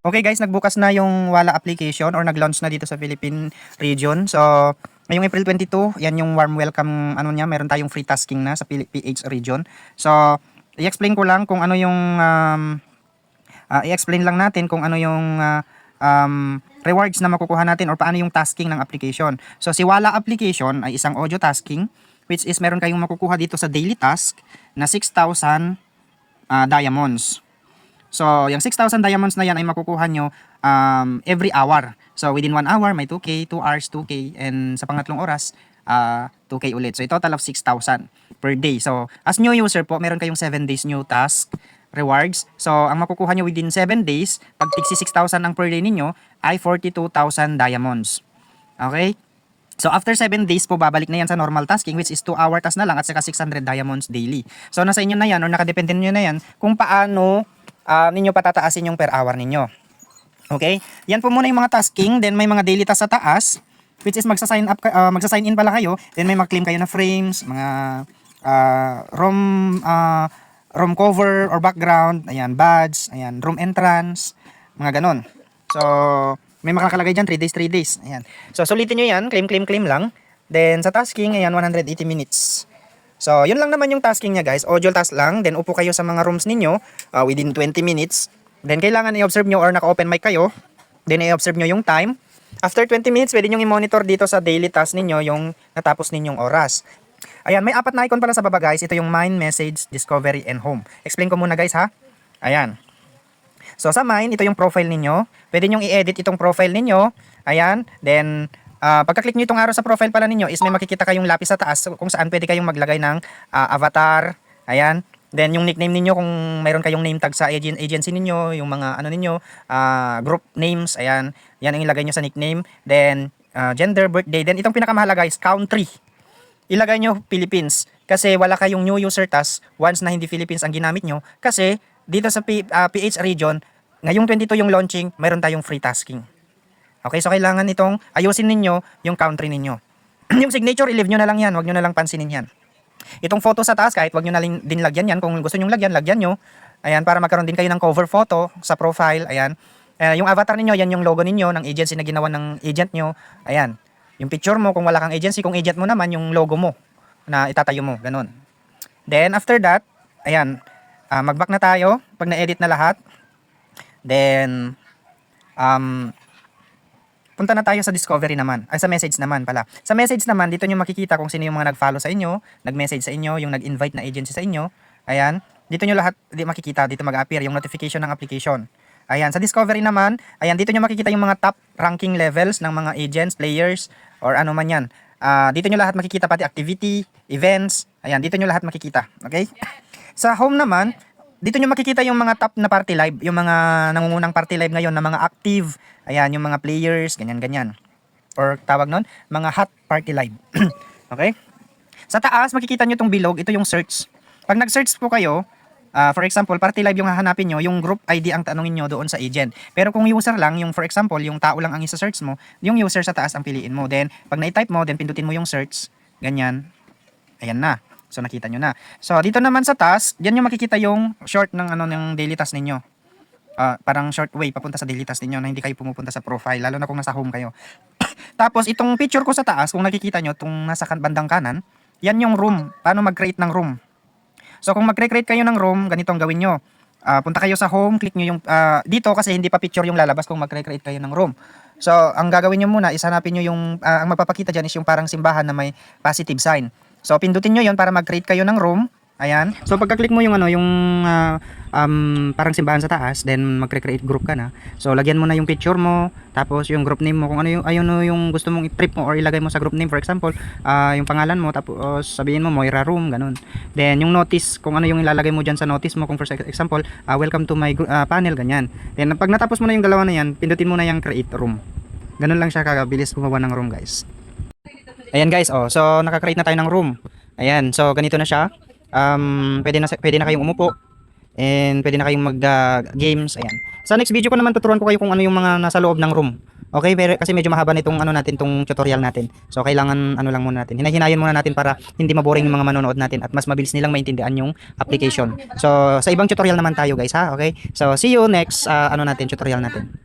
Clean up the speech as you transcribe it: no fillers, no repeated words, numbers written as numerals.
Okay guys, nagbukas na yung Wala application or nag-launch na dito sa Philippine region. So, ngayong April 22, yan yung warm welcome ano niya, meron tayong free tasking na sa PH region. So, i-explain ko lang kung ano yung i-explain lang natin kung ano yung rewards na makukuha natin or paano yung tasking ng application. So, si Wala application ay isang audio tasking which is meron kayong makukuha dito sa daily task na 6,000 diamonds. So, yung 6,000 diamonds na yan ay makukuha nyo every hour. So, within 1 hour, may 2K, 2 hours, 2K, and sa pangatlong oras, 2K ulit. So, a total of 6,000 per day. So, as new user po, meron kayong 7 days new task rewards. So, ang makukuha nyo within 7 days, pag tigsi 6,000 ang per day ninyo, ay 42,000 diamonds. Okay? So, after 7 days po, babalik na yan sa normal tasking, which is 2 hour task na lang at saka 600 diamonds daily. So, nasa inyo na yan or nakadepende nyo na yan kung paano ninyo patataasin yung per hour ninyo. Okay? Yan po muna yung mga tasking. Then may mga daily tasks sa taas, which is magsa-sign in pala kayo. Then may mag-claim kayo na frames, mga room cover or background, ayan, badge, ayan, room entrance, mga ganon. So, may makakalagay dyan, 3 days, 3 days. Ayan. So, sulitin nyo yan, claim lang. Then sa tasking, ayan, 180 minutes. So, yun lang naman yung tasking niya guys. Audio task lang. Then, upo kayo sa mga rooms ninyo within 20 minutes. Then, kailangan i-observe nyo or naka-open mic kayo. Then, i-observe nyo yung time. After 20 minutes, pwede nyo i-monitor dito sa daily task ninyo yung natapos ninyong oras. Ayan, may 4 na icon pala sa baba guys. Ito yung Mine, Message, Discovery, and Home. Explain ko muna guys ha. Ayan. So, sa Mine, ito yung profile ninyo. Pwede nyo i-edit itong profile ninyo. Ayan. Then, pagka-click nyo itong arrow sa profile pala ninyo is may makikita kayong lapis sa taas kung saan pwede kayong maglagay ng avatar. Ayan. Then yung nickname ninyo kung mayroon kayong name tag sa agency ninyo, yung mga ano ninyo, group names, ayan. Yan ang ilagay nyo sa nickname. Then gender, birthday. Then itong pinakamahalaga is country. Ilagay nyo Philippines kasi wala kayong new user task once na hindi Philippines ang ginamit nyo kasi dito sa PH region, ngayong 22 yung launching, mayroon tayong free tasking. Okay, so kailangan itong ayusin ninyo yung country ninyo. Yung signature, i-leave nyo na lang yan. Huwag nyo na lang pansinin yan. Itong photo sa taas, kahit huwag nyo na din lagyan yan. Kung gusto nyo lagyan, lagyan nyo. Ayan, para magkaroon din kayo ng cover photo sa profile. Ayan. Yung avatar ninyo, yan yung logo ninyo ng agency na ginawa ng agent nyo. Ayan. Yung picture mo, kung wala kang agency, kung agent mo naman, yung logo mo na itatayo mo. Ganon. Then, after that, ayan. Mag-back na tayo pag na-edit na lahat. Then, punta na tayo sa discovery naman, ay sa message naman pala. Sa message naman, dito nyo makikita kung sino yung mga nag-follow sa inyo, nag-message sa inyo, yung nag-invite na agency sa inyo. Ayan, dito nyo lahat makikita, dito mag-appear yung notification ng application. Ayan, sa discovery naman, ayan, dito nyo makikita yung mga top ranking levels ng mga agents, players, or ano man yan. Dito nyo lahat makikita pati activity, events, ayan, dito nyo lahat makikita. Okay? Sa home naman, dito nyo makikita yung mga top na party live, yung mga nangungunang party live ngayon na mga active, ayan, yung mga players, ganyan-ganyan. Or tawag nun, mga hot party live. Okay? Sa taas, makikita nyo itong bilog, ito yung search. Pag nag-search po kayo, for example, party live yung hahanapin nyo, yung group ID ang tanongin nyo doon sa agent. Pero kung user lang, yung for example, yung tao lang ang isa-search mo, yung user sa taas ang piliin mo. Then, pag na-type mo, then pindutin mo yung search, ganyan, ayan na. So nakita nyo na. So dito naman sa task, diyan nyo makikita yung short ng ng daily task ninyo. Parang short way papunta sa daily task ninyo na hindi kayo pumupunta sa profile lalo na kung nasa home kayo. Tapos itong picture ko sa taas, kung nakikita nyo itong nasa bandang kanan, yan yung room. Paano mag-create ng room? So kung mag-create kayo ng room, ganito ang gawin nyo. Punta kayo sa home, click nyo yung dito kasi hindi pa picture yung lalabas kung mag-create kayo ng room. So ang gagawin nyo muna is hanapin nyo yung ang magpapakita diyan is yung parang simbahan na may positive sign. So pindutin nyo yon para mag-create kayo ng room. Ayan. So pagka-click mo yung parang simbahan sa taas, then mag-create group ka na. So lagyan mo na yung picture mo, tapos yung group name mo kung ano yung gusto mong i-trip mo or ilagay mo sa group name, for example, yung pangalan mo, tapos sabihin mo Moira Room, ganun. Then yung notice, kung ano yung ilalagay mo diyan sa notice mo, kung for example, welcome to my panel, ganyan. Then pag natapos mo na yung dalawa na yan, pindutin mo na yung create room. Ganun lang siya kabilis gumawa ng room, guys. Ayan guys, so naka-create na tayo ng room. Ayan, so ganito na siya. Pwede na kayong umupo. And pwede na kayong mag-games. Ayan. Sa next video ko naman tuturuan ko kayo kung ano yung mga nasa loob ng room. Okay, pero kasi medyo mahaba nitong ano natin, tong tutorial natin. So kailangan ano lang muna natin. Hinahinayan muna natin para hindi maboring yung mga manonood natin at mas mabilis nilang maintindihan yung application. So sa ibang tutorial naman tayo guys ha. Okay? So see you next ano natin tutorial natin.